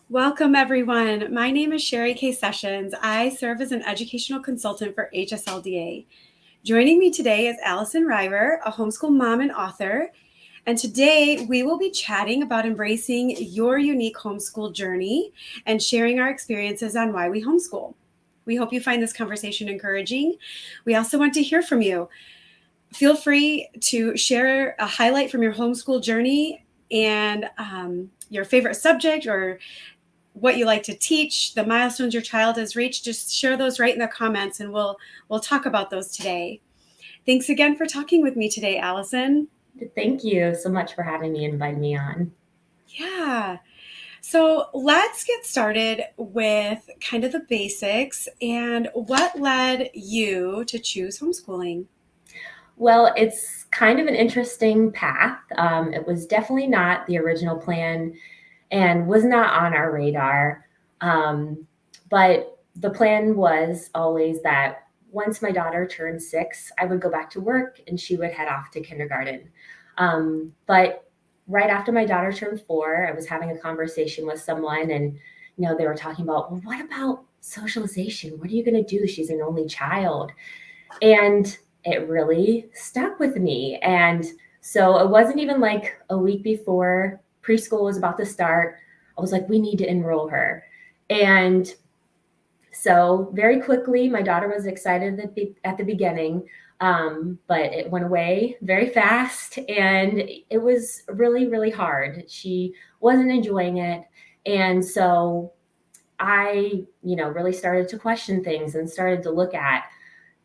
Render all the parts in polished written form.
Welcome, everyone. My name is Cheri K. Sessions. I serve as an educational consultant for HSLDA. Joining me today is Allison Ryver, a homeschool mom and author. And today we will be chatting about embracing your unique homeschool journey and sharing our experiences on why we homeschool. We hope you find this conversation encouraging. We also want to hear from you. Feel free to share a highlight from your homeschool journey and your favorite subject or what you like to teach, the milestones your child has reached. Just share those right in the comments and we'll talk about those today. Thanks again for talking with me today, Allison. Thank you so much for having me and inviting me on. Yeah. So let's get started with kind of the basics and what led you to choose homeschooling? Well, it's kind of an interesting path. It was definitely not the original plan and was not on our radar. But the plan was always that once my daughter turned 6, I would go back to work and she would head off to kindergarten. But right after my daughter turned 4, I was having a conversation with someone and, they were talking about, well, what about socialization? What are you going to do? She's an only child. And it really stuck with me. And so it wasn't even like a week before preschool was about to start. I was like, we need to enroll her. And so very quickly, my daughter was excited at the beginning, but it went away very fast. And it was really, really hard. She wasn't enjoying it. And so I, really started to question things and started to look at,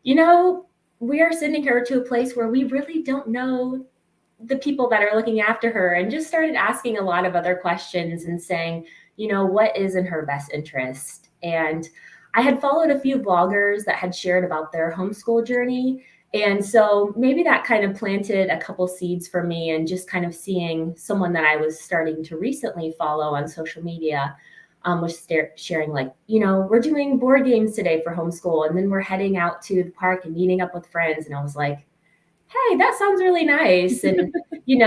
we are sending her to a place where we really don't know the people that are looking after her, and just started asking a lot of other questions and saying, what is in her best interest? And I had followed a few bloggers that had shared about their homeschool journey. And so maybe that kind of planted a couple seeds for me, and just kind of seeing someone that I was starting to recently follow on social media was sharing like, we're doing board games today for homeschool, and then we're heading out to the park and meeting up with friends. And I was like, hey, that sounds really nice. And,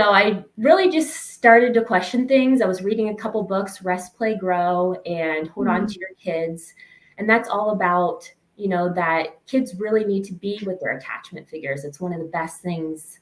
I really just started to question things. I was reading a couple books, Rest, Play, Grow, and Hold On to Your Kids. And that's all about, that kids really need to be with their attachment figures. It's one of the best things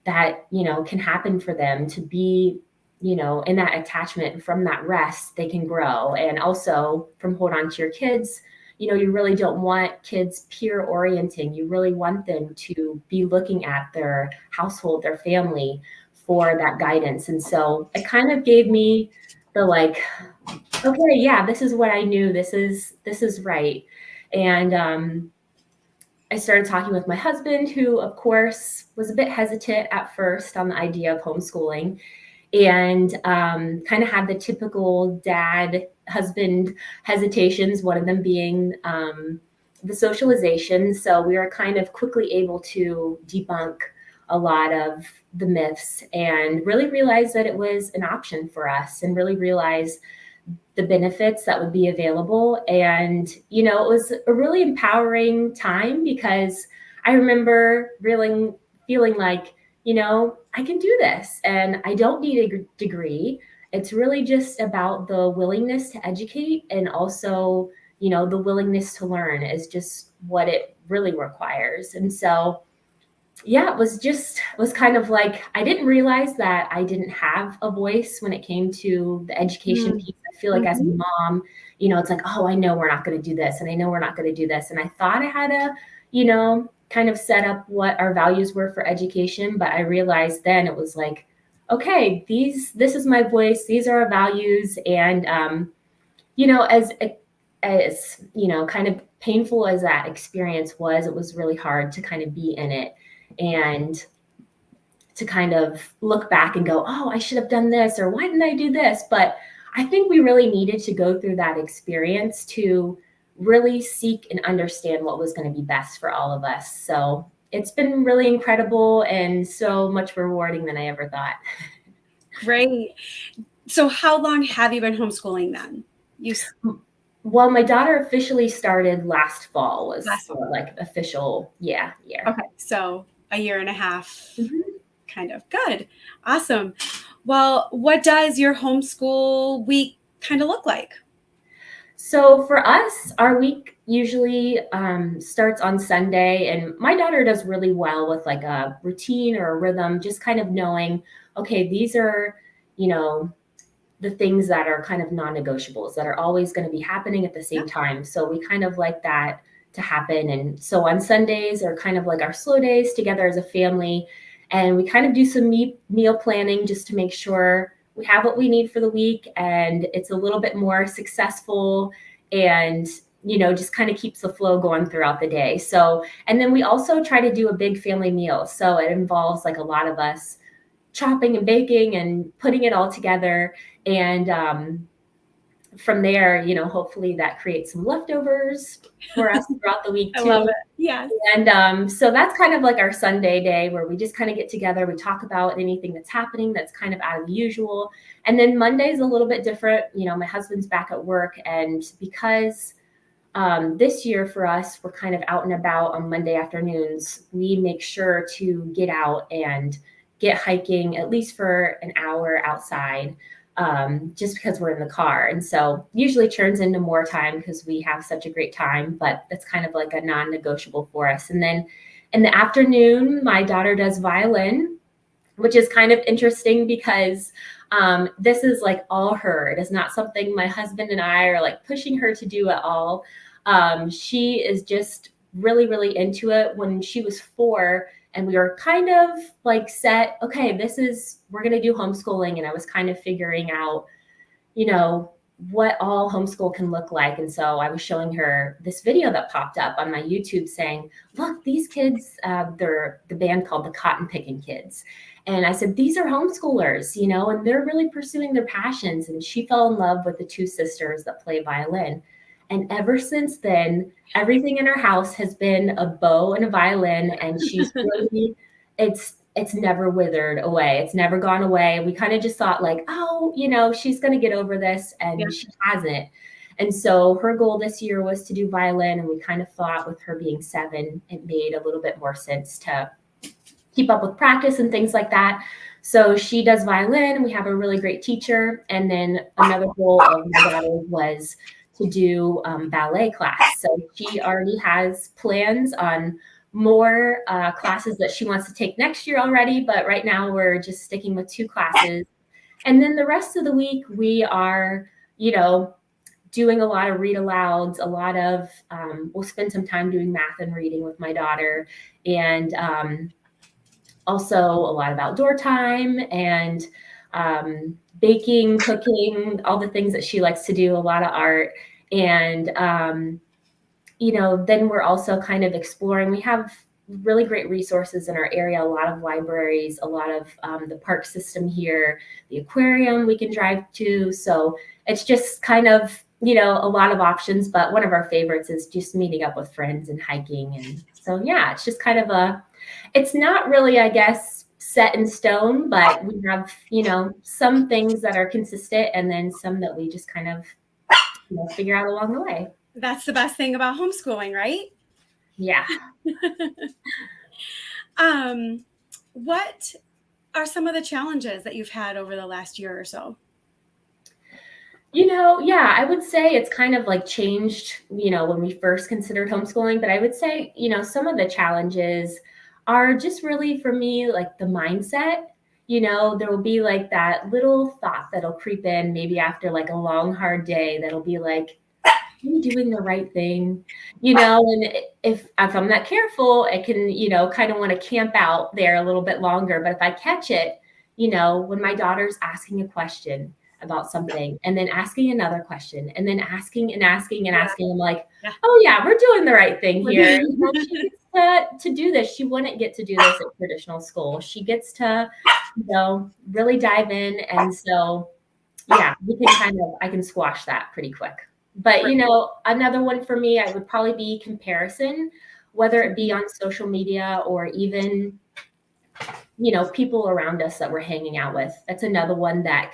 that, can happen for them to be, in that attachment. From that rest, they can grow. And also from Hold On to Your Kids, you really don't want kids peer orienting. You really want them to be looking at their household, their family, for that guidance. And so it kind of gave me the like, okay, yeah, this is what I knew. This is right. And I started talking with my husband, who, of course, was a bit hesitant at first on the idea of homeschooling, and kind of had the typical dad husband hesitations, one of them being the socialization. So we were kind of quickly able to debunk a lot of the myths and really realize that it was an option for us, and really realize the benefits that would be available. And, it was a really empowering time, because I remember really feeling like, I can do this and I don't need a degree. It's really just about the willingness to educate, and also, the willingness to learn is just what it really requires. And so, yeah, it was kind of like, I didn't realize that I didn't have a voice when it came to the education piece. I feel like as a mom, it's like, oh, I know we're not going to do this, and I know we're not going to do this. And I thought I had to, kind of set up what our values were for education. But I realized then it was like, okay, this is my voice. These are our values. And, as, kind of painful as that experience was, it was really hard to kind of be in it, and to kind of look back and go, oh, I should have done this, or why didn't I do this? But I think we really needed to go through that experience to really seek and understand what was going to be best for all of us. So it's been really incredible and so much rewarding than I ever thought. Great. So how long have you been homeschooling then? Well, my daughter officially started last fall, was Last fall. like official, year. Okay, so a year and a half, kind of. Good. Awesome. Well, what does your homeschool week kind of look like? So for us, our week usually starts on Sunday, and my daughter does really well with like a routine or a rhythm, just kind of knowing, okay, these are, you know, the things that are kind of non-negotiables that are always going to be happening at the Yeah. same time. So we kind of like that to happen. And so on Sundays are kind of like our slow days together as a family. And we kind of do some meal planning just to make sure we have what we need for the week and it's a little bit more successful and just kind of keeps the flow going throughout the day. So, and then we also try to do a big family meal. So it involves like a lot of us chopping and baking and putting it all together. And from there, hopefully that creates some leftovers for us throughout the week I too. love it. Yes. And so that's kind of like our Sunday day where we just kind of get together. We talk about anything that's happening that's kind of out of the usual. And then Monday's a little bit different. My husband's back at work. And because this year for us, we're kind of out and about on Monday afternoons, we make sure to get out and get hiking at least for an hour outside, just because we're in the car. And so usually turns into more time because we have such a great time, but it's kind of like a non-negotiable for us. And then in the afternoon, my daughter does violin, which is kind of interesting because this is like all her. It is not something my husband and I are like pushing her to do at all. She is just really, really into it. When she was 4 and we were kind of like set, okay, we're going to do homeschooling. And I was kind of figuring out, what all homeschool can look like. And so I was showing her this video that popped up on my YouTube saying, look, these kids, they're the band called the Cotton Picking Kids. And I said, these are homeschoolers, and they're really pursuing their passions. And she fell in love with the 2 sisters that play violin. And ever since then, everything in her house has been a bow and a violin. And she's really, it's never withered away. It's never gone away. We kind of just thought like, oh, she's going to get over this. And she hasn't. And so her goal this year was to do violin. And we kind of thought with her being 7, it made a little bit more sense to keep up with practice and things like that. So she does violin. We have a really great teacher. And then another goal of my daughter was to do ballet class. So she already has plans on more classes that she wants to take next year already. But right now we're just sticking with 2 classes. And then the rest of the week we are, doing a lot of read alouds, a lot of, we'll spend some time doing math and reading with my daughter. And also a lot of outdoor time and baking, cooking, all the things that she likes to do, a lot of art. And, then we're also kind of exploring. We have really great resources in our area, a lot of libraries, a lot of the park system here, the aquarium we can drive to. So it's just kind of, a lot of options, but one of our favorites is just meeting up with friends and hiking. And so, yeah, it's just kind of it's not really, I guess, set in stone, but we have, some things that are consistent and then some that we just kind of, figure out along the way. That's the best thing about homeschooling, right? Yeah. What are some of the challenges that you've had over the last year or so? Yeah, I would say it's kind of like changed, when we first considered homeschooling, but I would say, some of the challenges are just really for me, like the mindset. There will be like that little thought that'll creep in maybe after like a long, hard day that'll be like, are you doing the right thing? And if I'm not careful, I can, kind of want to camp out there a little bit longer. But if I catch it, when my daughter's asking a question about something and then asking another question and then asking and asking and asking, I'm like, oh yeah, we're doing the right thing here. She gets to do this. She wouldn't get to do this at traditional school. She gets to, really dive in. And so, yeah, I can squash that pretty quick. But, another one for me, I would probably be comparison, whether it be on social media or even, people around us that we're hanging out with. That's another one that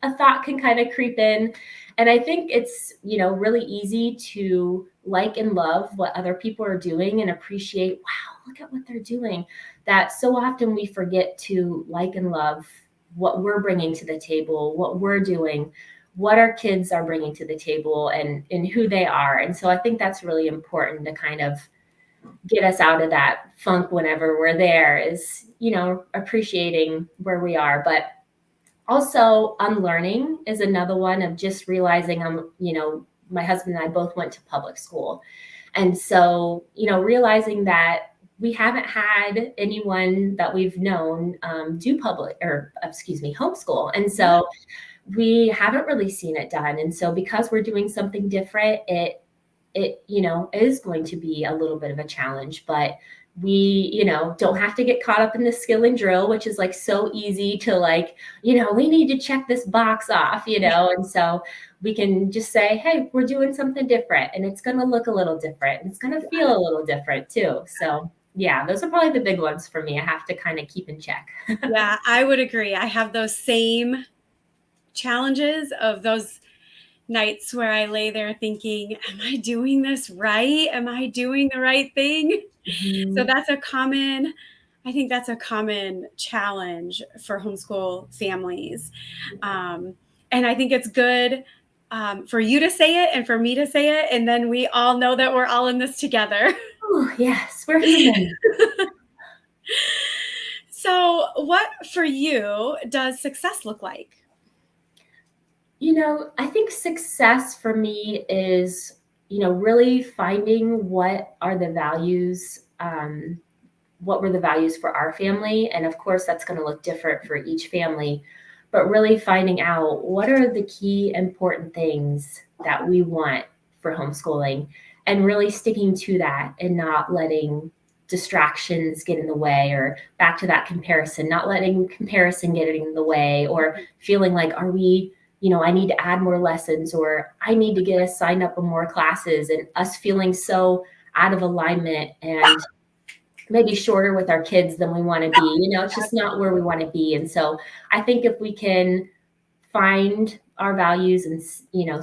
a thought can kind of creep in. And I think it's, really easy to like and love what other people are doing and appreciate, wow, look at what they're doing. That so often we forget to like and love what we're bringing to the table, what we're doing, what our kids are bringing to the table and who they are. And so I think that's really important to kind of get us out of that funk whenever we're there, is, appreciating where we are. But also unlearning is another one, of just realizing my husband and I both went to public school. And so, realizing that we haven't had anyone that we've known do homeschool. And so we haven't really seen it done. And so because we're doing something different, it is going to be a little bit of a challenge, but we, don't have to get caught up in the skill and drill, which is like so easy to we need to check this box off, and so we can just say, hey, we're doing something different, and it's going to look a little different, and it's going to feel a little different too. So yeah, those are probably the big ones for me. I have to kind of keep in check. Yeah, I would agree. I have those same challenges of those nights where I lay there thinking, am I doing this right? Am I doing the right thing? Mm-hmm. So I think that's a common challenge for homeschool families. And I think it's good for you to say it and for me to say it. And then we all know that we're all in this together. Oh, yes, we're human. So what for you does success look like? I think success for me is, really finding what are the values, what were the values for our family. And of course, that's going to look different for each family, but really finding out what are the key important things that we want for homeschooling, and really sticking to that and not letting distractions get in the way, or back to that comparison, not letting comparison get in the way, or feeling like, are we, I need to add more lessons, or I need to get us signed up for more classes, and us feeling so out of alignment and maybe shorter with our kids than we want to be. It's just not where we want to be. And so I think if we can find our values and,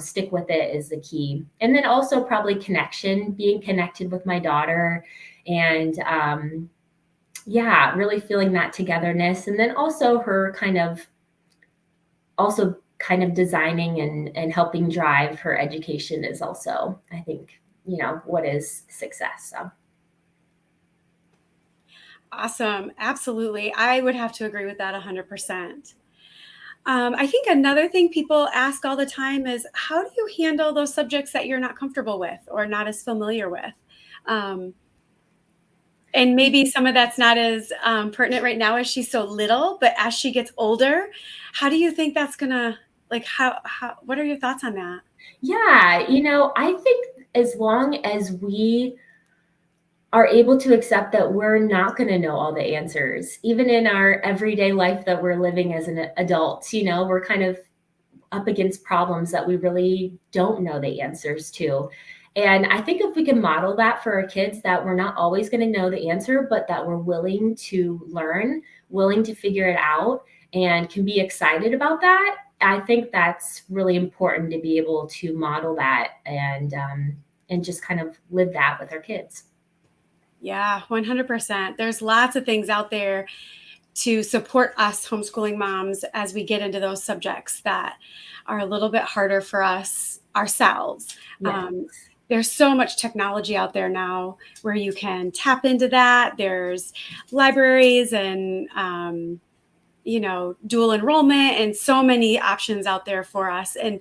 stick with it is the key. And then also probably connection, being connected with my daughter, and really feeling that togetherness. And then also her kind of designing and helping drive her education is also, I think, what is success. So. Awesome. Absolutely. I would have to agree with that 100%. I think another thing people ask all the time is, how do you handle those subjects that you're not comfortable with or not as familiar with? And maybe some of that's not as pertinent right now as she's so little, but as she gets older, how do you think that's going to, what are your thoughts on that? Yeah. I think as long as we are able to accept that we're not going to know all the answers, even in our everyday life that we're living as an adult, we're kind of up against problems that we really don't know the answers to. And I think if we can model that for our kids, that we're not always going to know the answer, but that we're willing to learn, willing to figure it out, and can be excited about that, I think that's really important to be able to model that and just kind of live that with our kids. Yeah, 100%. There's lots of things out there to support us homeschooling moms as we get into those subjects that are a little bit harder for us ourselves. Yes. There's so much technology out there now where you can tap into that. There's libraries and, dual enrollment, and so many options out there for us, and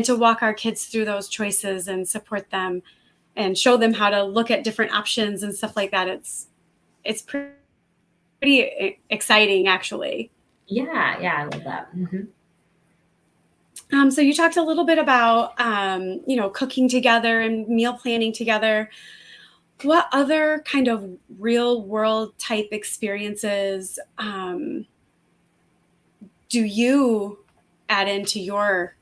to walk our kids through those choices and support them and show them how to look at different options and stuff like that. It's pretty exciting, actually. Yeah, I love that. Mm-hmm. So you talked a little bit about, cooking together and meal planning together. What other kind of real world type experiences do you add into your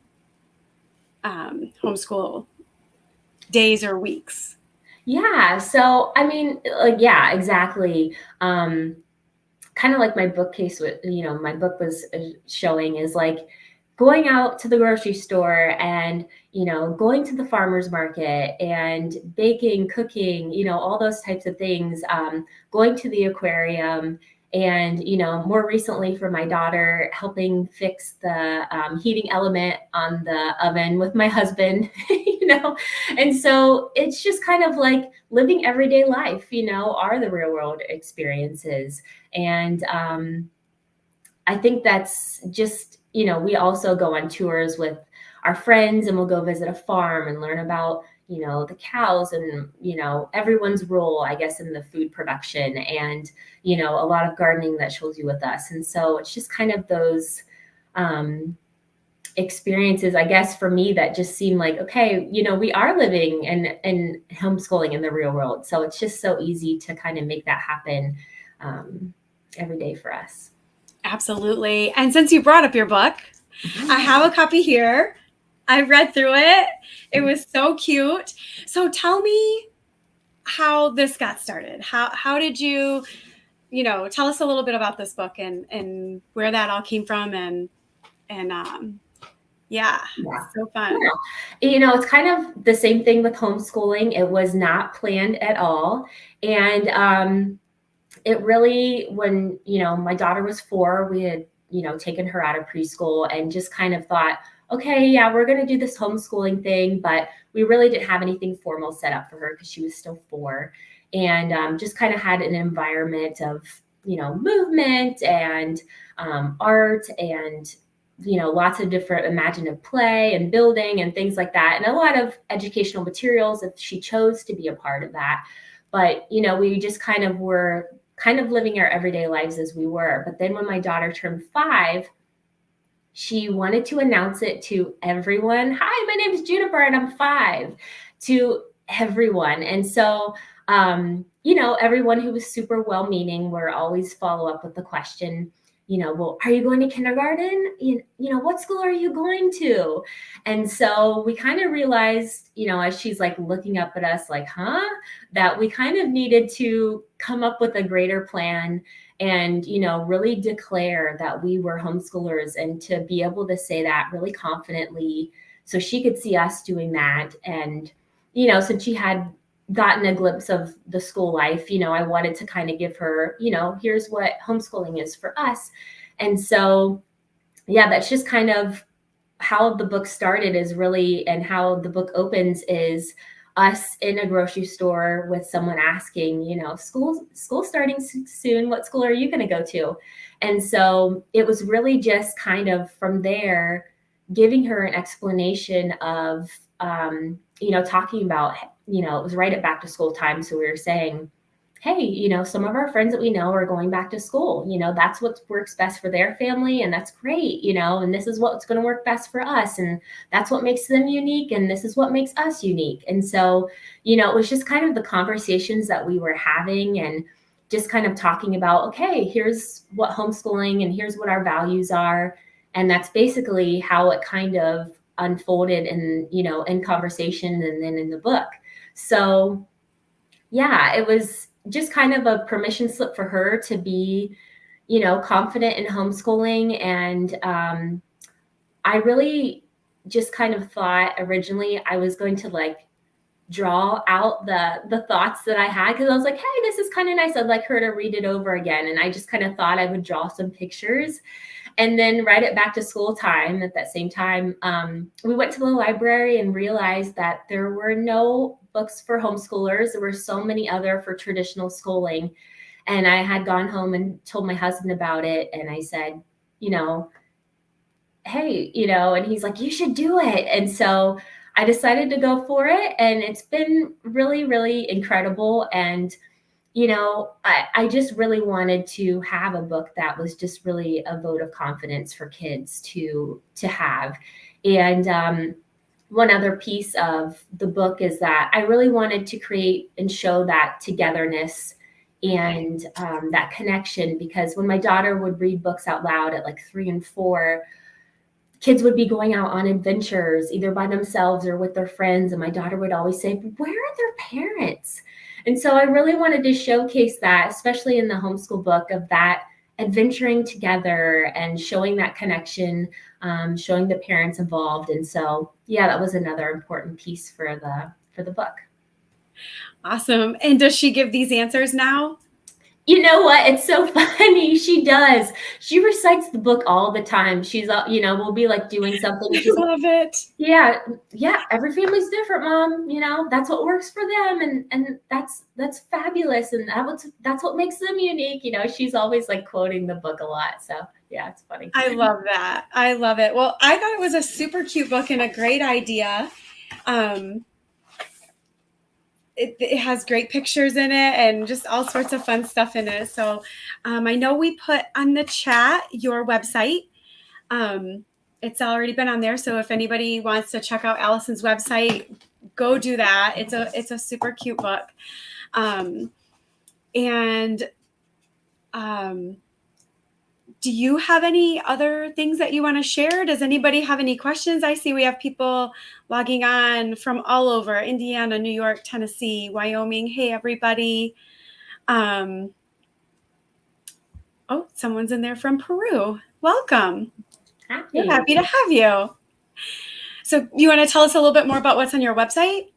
homeschool days or weeks? Yeah. So, I mean, exactly. Kind of like my bookcase with, my book was showing, is like going out to the grocery store and, going to the farmer's market and baking, cooking, all those types of things, going to the aquarium And, more recently for my daughter, helping fix the heating element on the oven with my husband, And so it's just kind of like living everyday life, are the real world experiences. And I think that's just, we also go on tours with our friends, and we'll go visit a farm and learn about, the cows and, everyone's role, I guess, in the food production, and, a lot of gardening that she'll do with us. And so it's just kind of those experiences, I guess, for me that just seem like, okay, we are living and homeschooling in the real world. So it's just so easy to kind of make that happen every day for us. Absolutely. And since you brought up your book, I have a copy here. I read through it. It was so cute. So tell me how this got started. How did you, tell us a little bit about this book and where that all came from and yeah, so fun. Yeah. It's kind of the same thing with homeschooling. It was not planned at all. And it really, when, my daughter was 4, we had, taken her out of preschool and just kind of thought, okay, yeah, we're going to do this homeschooling thing, but we really didn't have anything formal set up for her because she was still 4, and just kind of had an environment of, movement and art and, lots of different imaginative play and building and things like that. And a lot of educational materials if she chose to be a part of that. But, we just kind of were living our everyday lives as we were. But then when my daughter turned 5, she wanted to announce it to everyone. Hi, my name is Juniper and I'm 5, to everyone. And so, everyone who was super well-meaning would always follow up with the question, well, are you going to kindergarten? What school are you going to? And so we kind of realized, as she's like looking up at us like, that we kind of needed to come up with a greater plan and, really declare that we were homeschoolers, and to be able to say that really confidently so she could see us doing that. And, since she had gotten a glimpse of the school life, I wanted to kind of give her, here's what homeschooling is for us. And so, yeah, that's just kind of how the book started, is really, and how the book opens is us in a grocery store with someone asking, school starting soon, what school are you going to go to? And so it was really just kind of from there, giving her an explanation of, talking about, it was right at back to school time. So we were saying, hey, some of our friends that we know are going back to school. That's what works best for their family, and that's great, and this is what's going to work best for us, and that's what makes them unique, and this is what makes us unique. And so, it was just kind of the conversations that we were having, and just kind of talking about, okay, here's what homeschooling, and here's what our values are. And that's basically how it kind of unfolded in conversation and then in the book. So yeah, it was just kind of a permission slip for her to be, confident in homeschooling. And I really just kind of thought originally I was going to like draw out the thoughts that I had, because I was like, hey, this is kind of nice. I'd like her to read it over again. And I just kind of thought I would draw some pictures and then write it back to school time. At that same time, we went to the library and realized that there were no books for homeschoolers. There were so many other for traditional schooling. And I had gone home and told my husband about it. And I said, hey, and he's like, you should do it. And so I decided to go for it. And it's been really, really incredible. And I just really wanted to have a book that was just really a vote of confidence for kids to have. And one other piece of the book is that I really wanted to create and show that togetherness and that connection, because when my daughter would read books out loud at like 3 and 4, kids would be going out on adventures either by themselves or with their friends. And my daughter would always say, where are their parents? And so I really wanted to showcase that, especially in the homeschool book, of that adventuring together and showing that connection, showing the parents involved. And so, yeah, that was another important piece for the book. Awesome. And does she give these answers now? You know what? It's so funny. She does. She recites the book all the time. She's, we'll be like doing something. And I she's like, love it. yeah, yeah. Every family's different, Mom. That's what works for them, and that's fabulous, and that's what makes them unique. She's always like quoting the book a lot. So yeah, it's funny. I love that. I love it. Well, I thought it was a super cute book and a great idea. It has great pictures in it and just all sorts of fun stuff in it. So I know we put on the chat your website. It's already been on there. So if anybody wants to check out Allison's website, go do that. It's a super cute book. And do you have any other things that you want to share? Does anybody have any questions? I see we have people logging on from all over: Indiana, New York, Tennessee, Wyoming. Hey, everybody. Oh, someone's in there from Peru. Welcome. We're happy to have you. So you want to tell us a little bit more about what's on your website?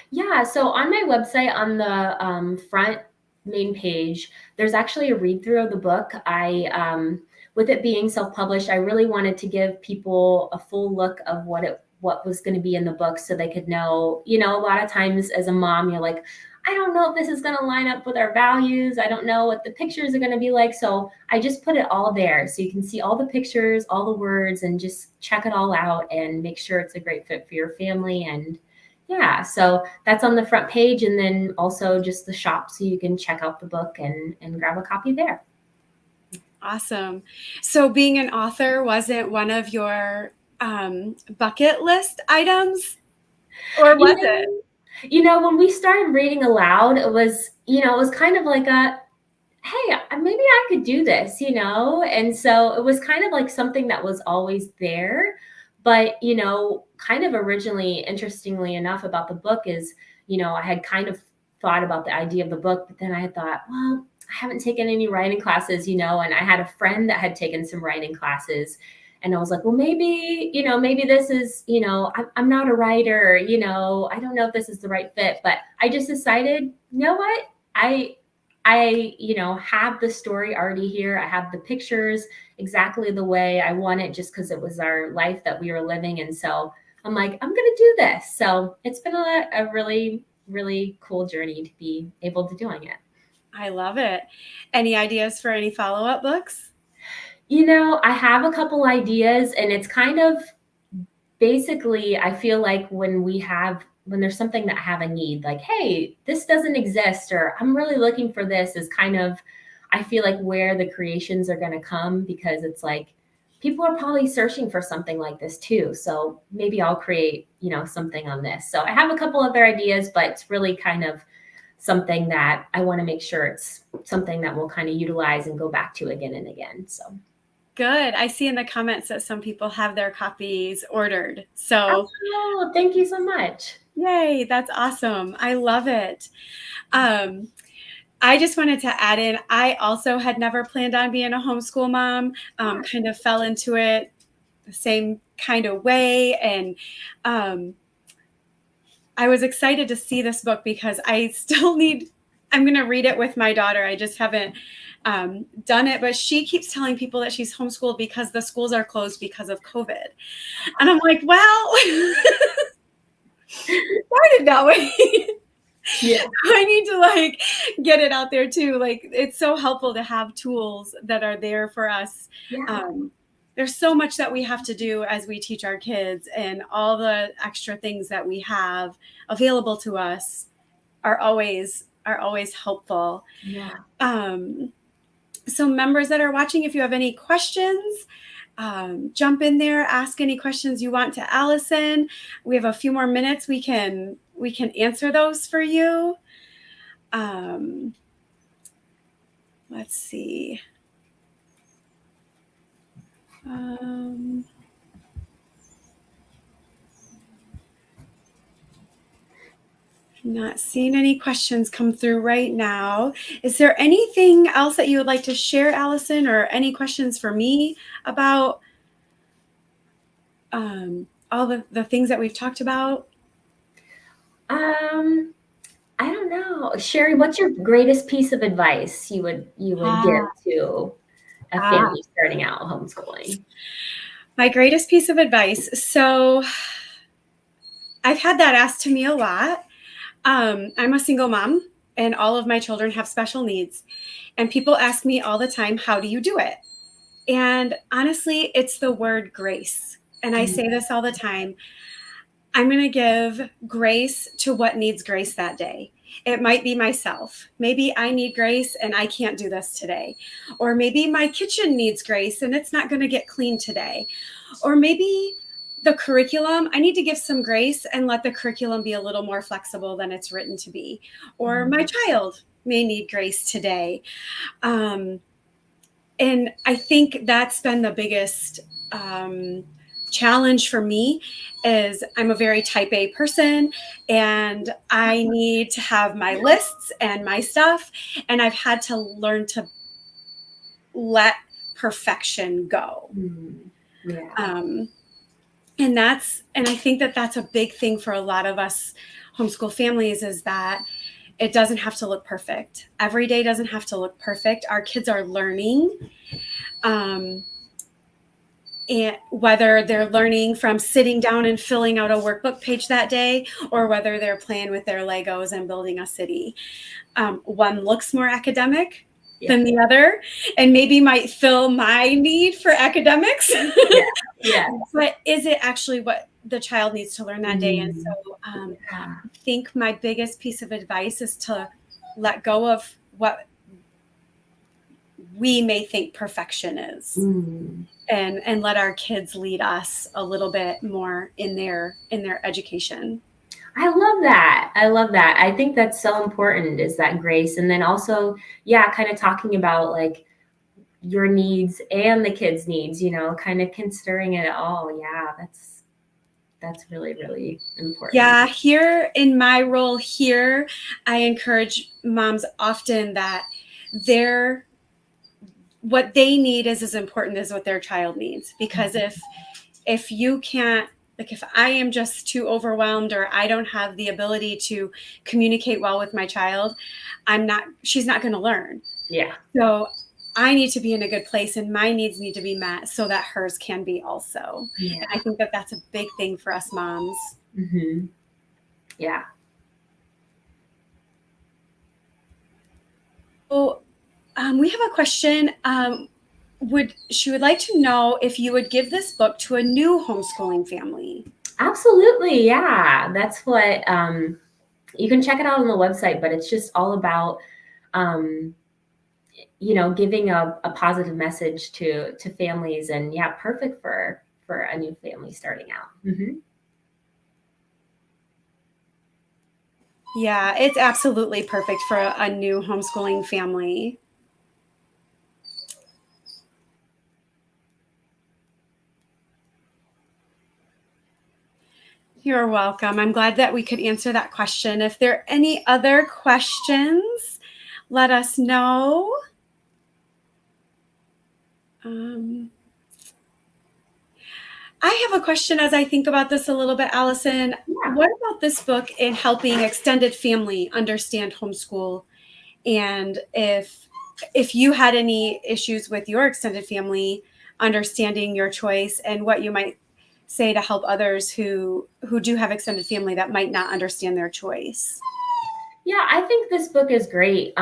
Yeah, so on my website, on the front main page, there's actually a read through of the book. With it being self-published, I really wanted to give people a full look of what was going to be in the book, so they could know. A lot of times as a mom, you're like, I don't know if this is going to line up with our values. I don't know what the pictures are going to be like. So I just put it all there so you can see all the pictures, all the words, and just check it all out and make sure it's a great fit for your family. And yeah, so that's on the front page, and then also just the shop, so you can check out the book and grab a copy there. Awesome. So being an author wasn't one of your bucket list items, or was it? When we started reading aloud, it was kind of like hey, maybe I could do this, and so it was kind of like something that was always there. But, kind of originally, interestingly enough, about the book is, I had kind of thought about the idea of the book, but then I had thought, well, I haven't taken any writing classes, and I had a friend that had taken some writing classes. And I was like, well, maybe this is, I'm not a writer, I don't know if this is the right fit. But I just decided, you know what? I have the story already here. I have the pictures exactly the way I want it, just because it was our life that we were living. And so I'm like, I'm going to do this. So it's been a really, really cool journey to be able to doing it. I love it. Any ideas for any follow-up books? I have a couple ideas, and it's kind of basically, I feel like when there's something that I have a need, like, hey, this doesn't exist, or I'm really looking for this, is kind of, I feel like, where the creations are going to come, because it's like people are probably searching for something like this too. So maybe I'll create, something on this. So I have a couple other ideas, but it's really kind of something that I want to make sure it's something that we'll kind of utilize and go back to again and again. So good. I see in the comments that some people have their copies ordered. So thank you so much. Yay, that's awesome. I love it. I just wanted to add in, I also had never planned on being a homeschool mom, kind of fell into it the same kind of way. And I was excited to see this book because I still I'm going to read it with my daughter. I just haven't done it, but she keeps telling people that she's homeschooled because the schools are closed because of COVID. And I'm like, well, started that way. Yeah. I need to get it out there too. It's so helpful to have tools that are there for us. Yeah. There's so much that we have to do as we teach our kids, and all the extra things that we have available to us are always helpful. Yeah. So members that are watching, if you have any questions, jump in there, ask any questions you want to Allison. We have a few more minutes. We can answer those for you. Let's see. Not seeing any questions come through right now. Is there anything else that you would like to share, Allison, or any questions for me about all the things that we've talked about? I don't know. Cheri, what's your greatest piece of advice you would Ah, give to a ah. family starting out homeschooling? My greatest piece of advice. So I've had that asked to me a lot. I'm a single mom, and all of my children have special needs. And people ask me all the time, how do you do it? And honestly, it's the word grace. And I say this all the time. I'm going to give grace to what needs grace that day. It might be myself. Maybe I need grace and I can't do this today. Or maybe my kitchen needs grace and it's not going to get clean today. Or maybe the curriculum, I need to give some grace and let the curriculum be a little more flexible than it's written to be. Or my child may need grace today. Um, and I think that's been the biggest challenge for me is I'm a very type A person and I need to have my lists and my stuff. And I've had to learn to let perfection go. Yeah. And I think that that's a big thing for a lot of us homeschool families is that it doesn't have to look perfect. Every day doesn't have to look perfect. Our kids are learning. And whether they're learning from sitting down and filling out a workbook page that day, or whether they're playing with their Legos and building a city. One looks more academic than the other, and maybe might fill my need for academics. Yeah. But is it actually what the child needs to learn that day? And so I think my biggest piece of advice is to let go of what we may think perfection is. And let our kids lead us a little bit more in their education. I love that. I love that. I think that's so important is that grace. And then also, yeah, kind of talking about like your needs and the kids' needs, kind of considering it all. Yeah, that's really, really important. Yeah, here in my role here, I encourage moms often that what they need is as important as what their child needs. Because if you can't, like if I am just too overwhelmed or I don't have the ability to communicate well with my child, she's not going to learn. Yeah. So I need to be in a good place and my needs need to be met so that hers can be also. Yeah. And I think that that's a big thing for us moms. Yeah. So we have a question. She would like to know if you would give this book to a new homeschooling family. Absolutely. Yeah. That's what, you can check it out on the website, but it's just all about, giving a positive message to families and yeah, perfect for a new family starting out. Yeah, it's absolutely perfect for a new homeschooling family. You're welcome. I'm glad that we could answer that question. If there are any other questions, let us know. I have a question as I think about this a little bit, Allison. Yeah. What about this book in helping extended family understand homeschool? And if you had any issues with your extended family understanding your choice and what you might say to help others who do have extended family that might not understand their choice. Yeah, I think this book is great.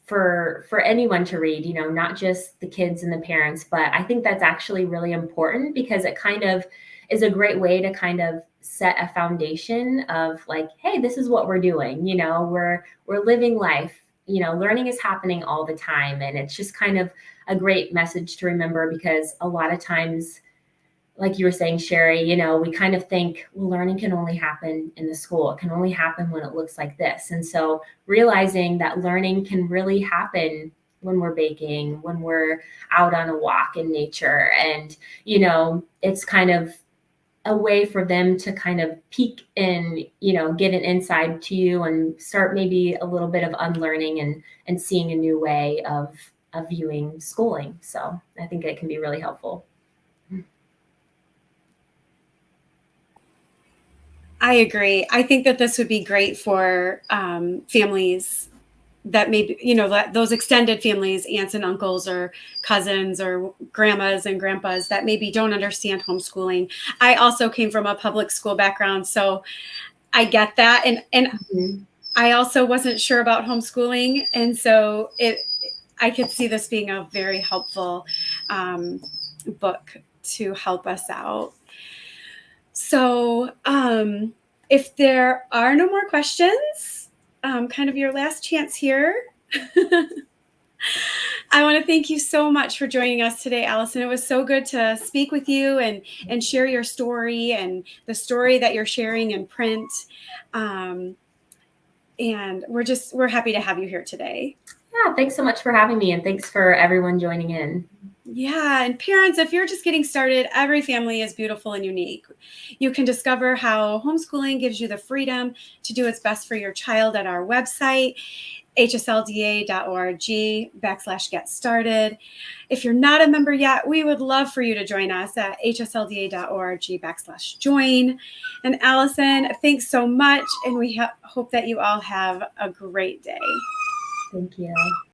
For anyone to read, not just the kids and the parents, but I think that's actually really important because it kind of is a great way to kind of set a foundation of like, hey, this is what we're doing. We're living life. Learning is happening all the time, and it's just kind of a great message to remember because a lot of times, like you were saying, Cheri, we kind of think, well, learning can only happen in the school. It can only happen when it looks like this. And so realizing that learning can really happen when we're baking, when we're out on a walk in nature. And, it's kind of a way for them to kind of peek and, get an inside to you and start maybe a little bit of unlearning and seeing a new way of viewing schooling. So I think it can be really helpful. I agree. I think that this would be great for families that maybe, those extended families, aunts and uncles or cousins or grandmas and grandpas that maybe don't understand homeschooling. I also came from a public school background, so I get that. And Mhm. I also wasn't sure about homeschooling. And so I could see this being a very helpful book to help us out. So if there are no more questions, kind of your last chance here. I want to thank you so much for joining us today, Allison. It was so good to speak with you and share your story and the story that you're sharing in print. And we're happy to have you here today. Yeah, thanks so much for having me, and thanks for everyone joining in. Yeah, and parents, if you're just getting started, every family is beautiful and unique. You can discover how homeschooling gives you the freedom to do what's best for your child at our website, hslda.org/get started. If you're not a member yet, we would love for you to join us at hslda.org/join. And Allison, thanks so much, and we hope that you all have a great day. Thank you.